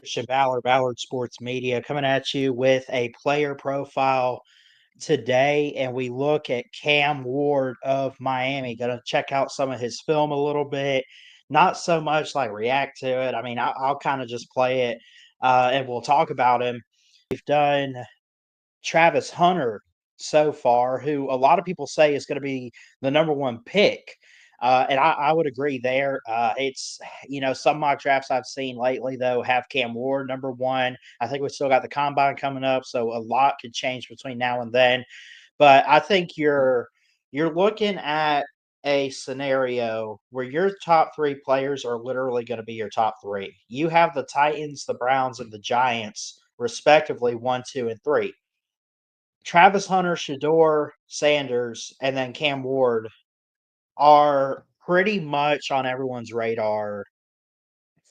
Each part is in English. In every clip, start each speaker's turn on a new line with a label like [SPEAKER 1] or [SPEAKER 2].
[SPEAKER 1] Christian Ballard, Ballard Sports Media, coming at you with a player profile today. And we look at Cam Ward of Miami. Going to check out some of his film a little bit, not so much like react to it. I mean, I'll kind of just play it and we'll talk about him. We've done Travis Hunter so far, who a lot of people say is going to be the number one pick. And I would agree there. Some mock drafts I've seen lately, though, have Cam Ward number one. I think we still got the combine coming up, so a lot could change between now and then. But I think you're looking at a scenario where your top three players are literally going to be your top three. You have the Titans, the Browns, and the Giants, respectively, 1, 2, and 3. Travis Hunter, Shedeur Sanders, and then Cam Ward are pretty much on everyone's radar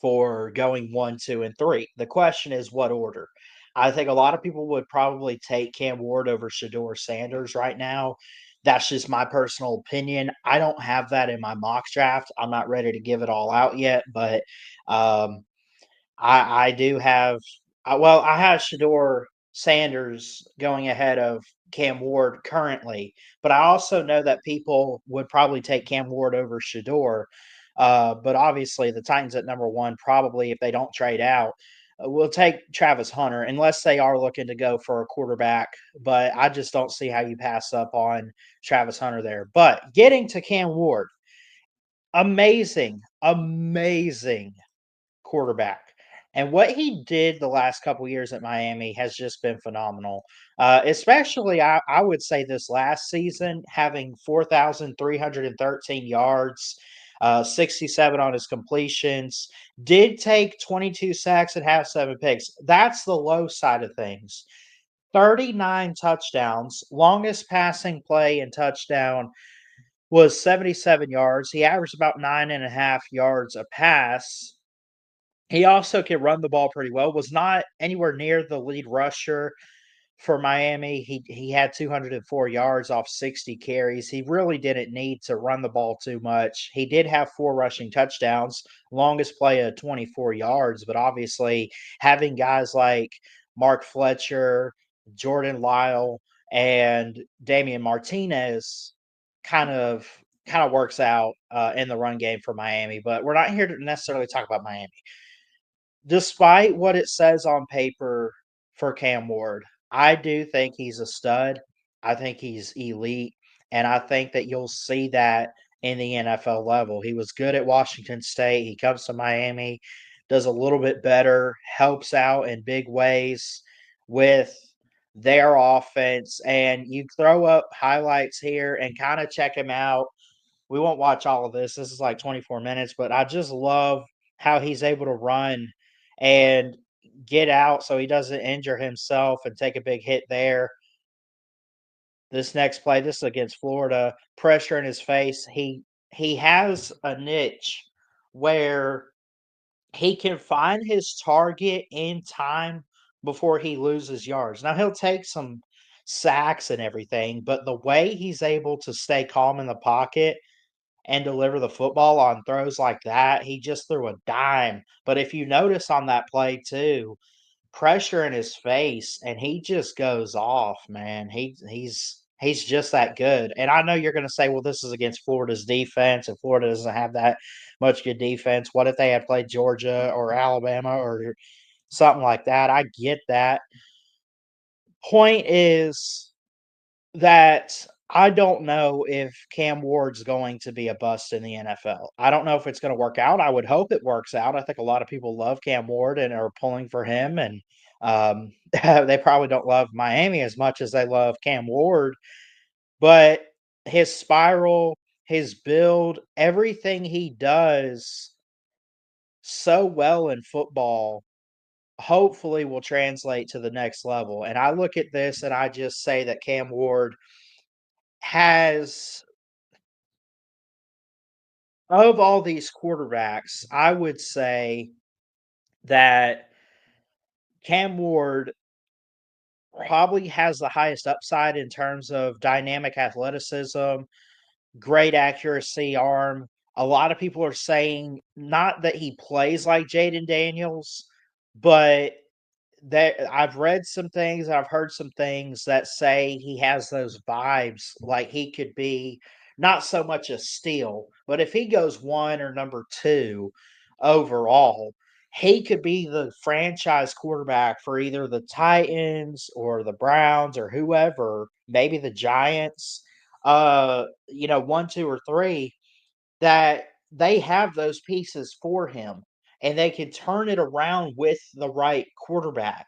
[SPEAKER 1] for going 1, 2, and 3. The question is what order? I think a lot of people would probably take Cam Ward over Shedeur Sanders right now. That's just my personal opinion. I don't have that in my mock draft. I'm not ready to give it all out yet, but um, I do have I have Shedeur Sanders going ahead of Cam Ward currently, but I also know that people would probably take Cam Ward over Shedeur. But obviously, the Titans at number one, probably if they don't trade out, will take Travis Hunter unless they are looking to go for a quarterback. But I just don't see how you pass up on Travis Hunter there. But getting to Cam Ward, amazing quarterback. And what he did the last couple years at Miami has just been phenomenal. Especially, I would say this last season, having 4,313 yards, 67 on his completions, did take 22 sacks and have 7 picks. That's the low side of things. 39 touchdowns, longest passing play and touchdown was 77 yards. He averaged about 9.5 yards a pass. He also can run the ball pretty well. Was not anywhere near the lead rusher for Miami. He had 204 yards off 60 carries. He really didn't need to run the ball too much. He did have 4 rushing touchdowns, longest play of 24 yards, but obviously having guys like Mark Fletcher, Jordan Lyle, and Damian Martinez kind of works out in the run game for Miami. But we're not here to necessarily talk about Miami. Despite what it says on paper for Cam Ward, I do think he's a stud. I think he's elite, and I think that you'll see that in the NFL level. He was good at Washington State. He comes to Miami, does a little bit better, helps out in big ways with their offense. And you throw up highlights here and kind of check him out. We won't watch all of this. This is like 24 minutes, but I just love how he's able to run and get out so he doesn't injure himself and take a big hit there. This next play, this is against Florida, pressure in his face. He has a niche where he can find his target in time before he loses yards. Now he'll take some sacks and everything, but the way he's able to stay calm in the pocket and deliver the football on throws like that, he just threw a dime. But if you notice on that play too, pressure in his face, and he just goes off, man. He's just that good. And I know you're going to say, well, this is against Florida's defense, and Florida doesn't have that much good defense. What if they had played Georgia or Alabama or something like that? I get that. Point is that I don't know if Cam Ward's going to be a bust in the NFL. I don't know if it's going to work out. I would hope it works out. I think a lot of people love Cam Ward and are pulling for him, and they probably don't love Miami as much as they love Cam Ward. But his spiral, his build, everything he does so well in football hopefully will translate to the next level. And I look at this and I just say that Cam Ward has, of all these quarterbacks, I would say that Cam Ward probably has the highest upside in terms of dynamic athleticism, great accuracy, arm. A lot of people are saying not that he plays like Jaden Daniels, but that I've read some things, I've heard some things that say he has those vibes, like he could be not so much a steal, but if he goes 1 or number 2 overall, he could be the franchise quarterback for either the Titans or the Browns or whoever, maybe the Giants, 1, 2, or 3, that they have those pieces for him, and they can turn it around with the right quarterback.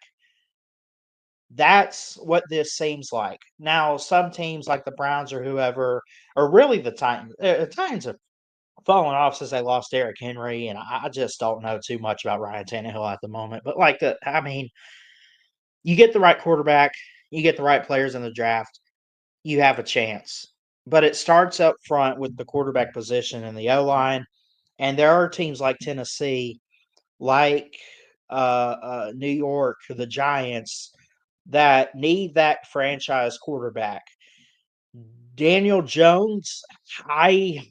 [SPEAKER 1] That's what this seems like. Now, some teams like the Browns or whoever, or really the Titans have fallen off since they lost Derrick Henry, and I just don't know too much about Ryan Tannehill at the moment. But I mean, you get the right quarterback, you get the right players in the draft, you have a chance. But it starts up front with the quarterback position and the O line, and there are teams like Tennessee, like New York, the Giants, that need that franchise quarterback. Daniel Jones, I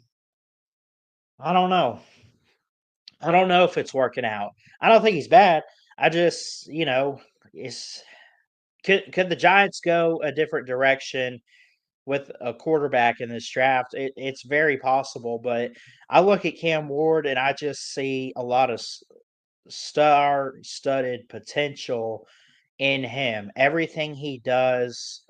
[SPEAKER 1] I don't know. I don't know if it's working out. I don't think he's bad. I just, it's could the Giants go a different direction with a quarterback in this draft? It's very possible, but I look at Cam Ward and I just see a lot of star-studded potential in him. Everything he does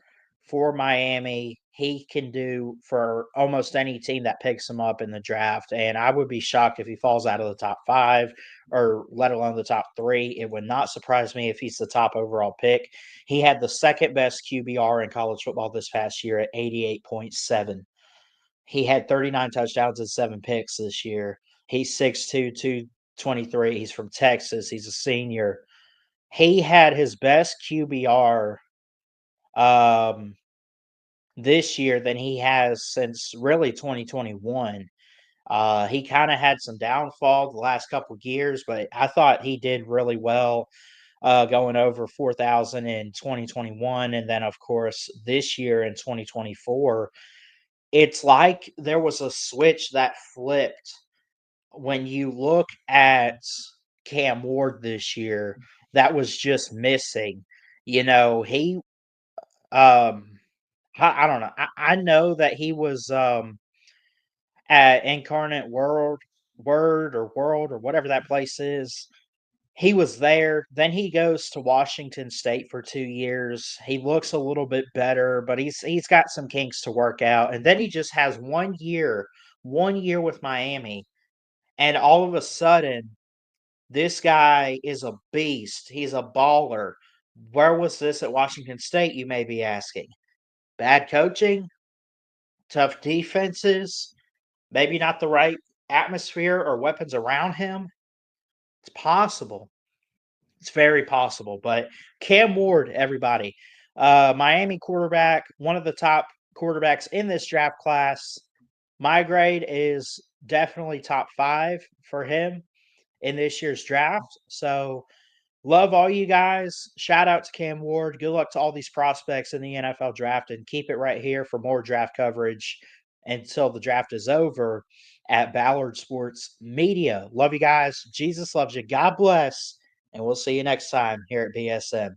[SPEAKER 1] for Miami, he can do for almost any team that picks him up in the draft. And I would be shocked if he falls out of the top 5 or let alone the top 3. It would not surprise me if he's the top overall pick. He had the second best QBR in college football this past year at 88.7. He had 39 touchdowns and 7 picks this year. He's 6'2, 223. He's from Texas. He's a senior. He had his best QBR um, this year than he has since really 2021. He kind of had some downfall the last couple of years, but I thought he did really well going over 4,000 in 2021. And then, of course, this year in 2024, it's like there was a switch that flipped when you look at Cam Ward this year that was just missing. He um I don't know. I know that he was at Incarnate World or whatever that place is. He was there. Then he goes to Washington State for 2 years. He looks a little bit better, but he's got some kinks to work out. And then he just has 1 year with Miami, and all of a sudden this guy is a beast. He's a baller. Where was this at Washington State, you may be asking? Bad coaching, tough defenses, maybe not the right atmosphere or weapons around him. It's possible. It's very possible. But Cam Ward, everybody, Miami quarterback, one of the top quarterbacks in this draft class. My grade is definitely top 5 for him in this year's draft. So love all you guys. Shout out to Cam Ward. Good luck to all these prospects in the NFL draft, and keep it right here for more draft coverage until the draft is over at Ballard Sports Media. Love you guys. Jesus loves you. God bless. And we'll see you next time here at BSM.